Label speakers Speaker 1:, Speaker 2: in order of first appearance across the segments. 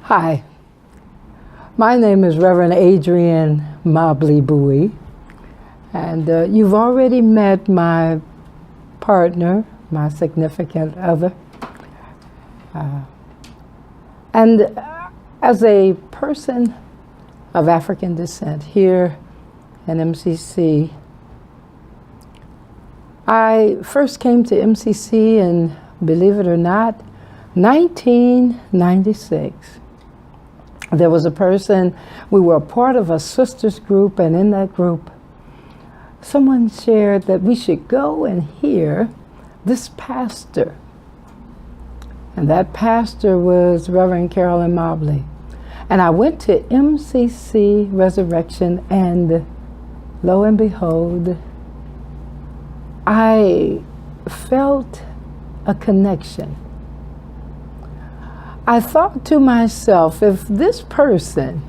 Speaker 1: Hi, my name is Reverend Adrian Mobley Bowie, and you've already met my partner, my significant other. And as a person of African descent here in MCC, I first came to MCC in, believe it or not, 1996. There was a person, we were a part of a sisters group, and in that group, someone shared that we should go and hear this pastor. And that pastor was Reverend Carolyn Mobley. And I went to MCC Resurrection, and lo and behold, I felt a connection. I thought to myself, if this person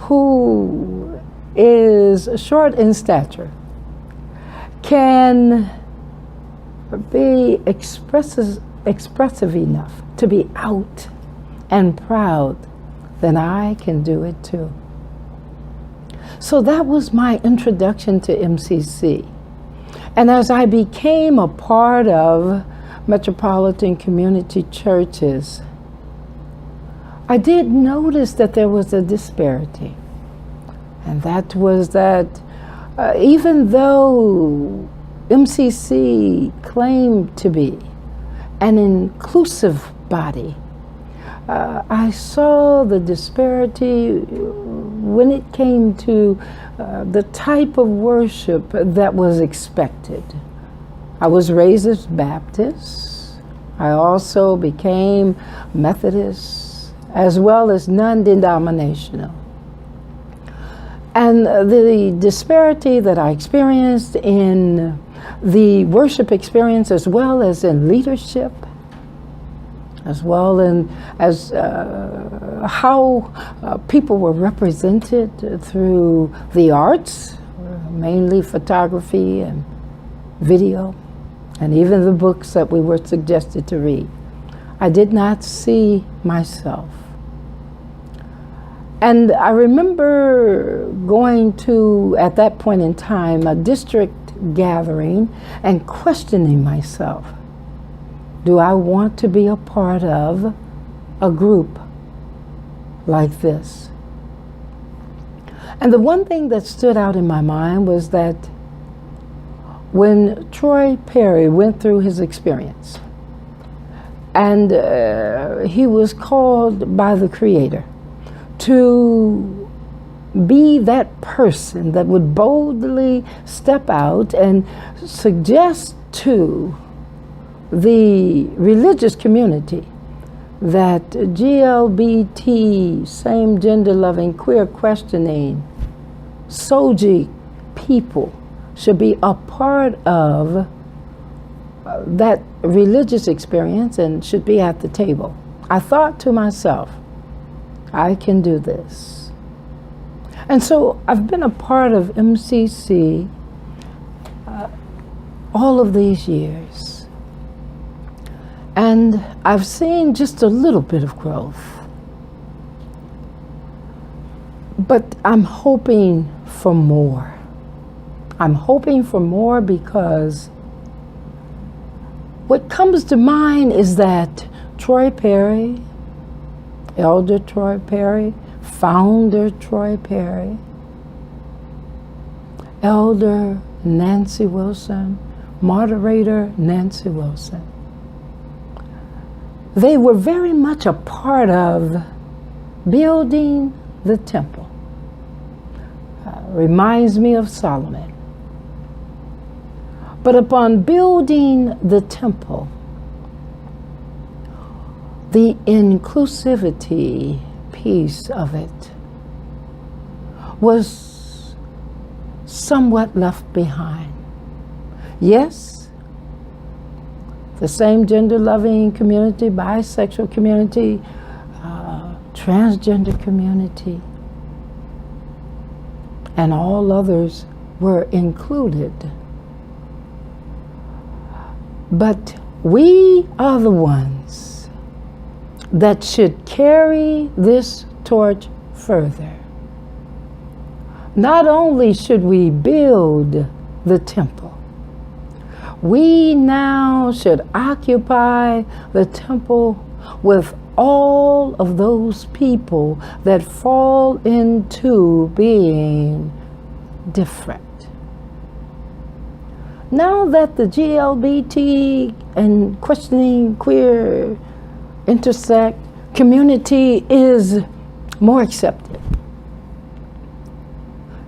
Speaker 1: who is short in stature can be expressive enough to be out and proud, then I can do it too. So that was my introduction to MCC. And as I became a part of metropolitan community churches, I did notice that there was a disparity. And that was that even though MCC claimed to be an inclusive body, I saw the disparity when it came to the type of worship that was expected. I was raised as Baptist. I also became Methodist, as well as non-denominational. And the disparity that I experienced in the worship experience, as well as in leadership, as well as how people were represented through the arts, mainly photography and video, and even the books that we were suggested to read. I did not see myself. And I remember going to, at that point in time, a district gathering and questioning myself. Do I want to be a part of a group like this? And the one thing that stood out in my mind was that when Troy Perry went through his experience, and he was called by the Creator to be that person that would boldly step out and suggest to the religious community that GLBT, same gender loving, queer questioning, SOGI people should be a part of that religious experience and should be at the table. I thought to myself, I can do this. And so I've been a part of MCC all of these years. And I've seen just a little bit of growth. But I'm hoping for more. I'm hoping for more because what comes to mind is that Troy Perry, Elder Troy Perry, Founder Troy Perry, Elder Nancy Wilson, Moderator Nancy Wilson, they were very much a part of building the temple. Reminds me of Solomon. But upon building the temple, the inclusivity piece of it was somewhat left behind. Yes, the same gender-loving community, bisexual community, transgender community, and all others were included. But we are the ones that should carry this torch further. Not only should we build the temple, we now should occupy the temple with all of those people that fall into being different. Now that the GLBT and questioning queer intersect community is more accepted,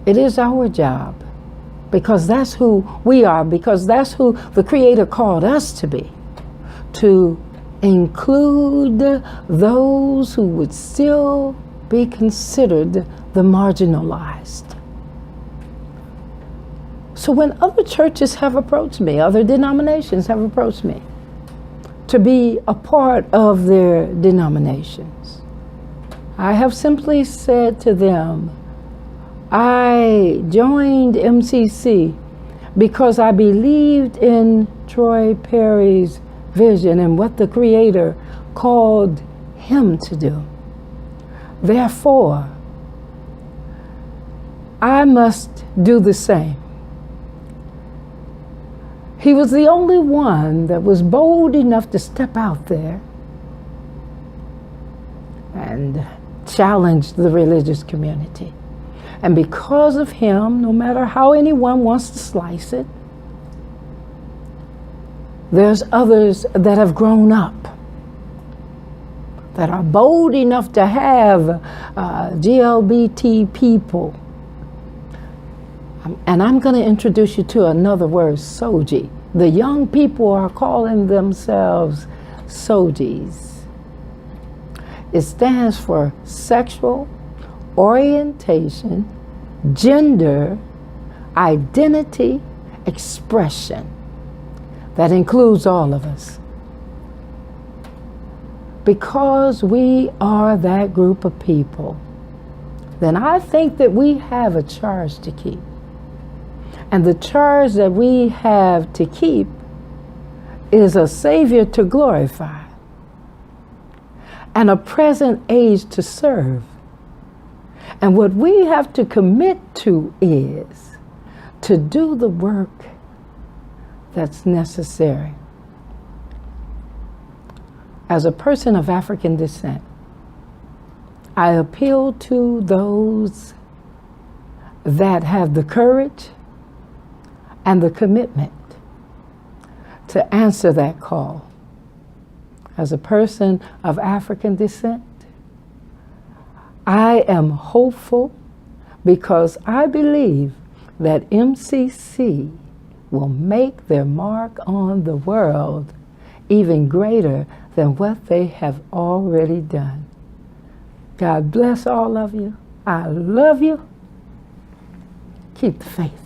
Speaker 1: it is our job, because that's who we are, because that's who the Creator called us to be, to include those who would still be considered the marginalized. So when other churches have approached me, other denominations have approached me to be a part of their denominations, I have simply said to them, I joined MCC because I believed in Troy Perry's vision and what the Creator called him to do. Therefore, I must do the same. He was the only one that was bold enough to step out there and challenge the religious community. And because of him, no matter how anyone wants to slice it, there's others that have grown up that are bold enough to have GLBT people. And I'm going to introduce you to another word, SOGI. The young people are calling themselves SOGIs. It stands for sexual orientation, gender, identity, expression. That includes all of us. Because we are that group of people, then I think that we have a charge to keep. And the charge that we have to keep is a Savior to glorify and a present age to serve. And what we have to commit to is to do the work that's necessary. As a person of African descent, I appeal to those that have the courage and the commitment to answer that call. As a person of African descent, I am hopeful because I believe that MCC will make their mark on the world even greater than what they have already done. God bless all of you. I love you. Keep the faith.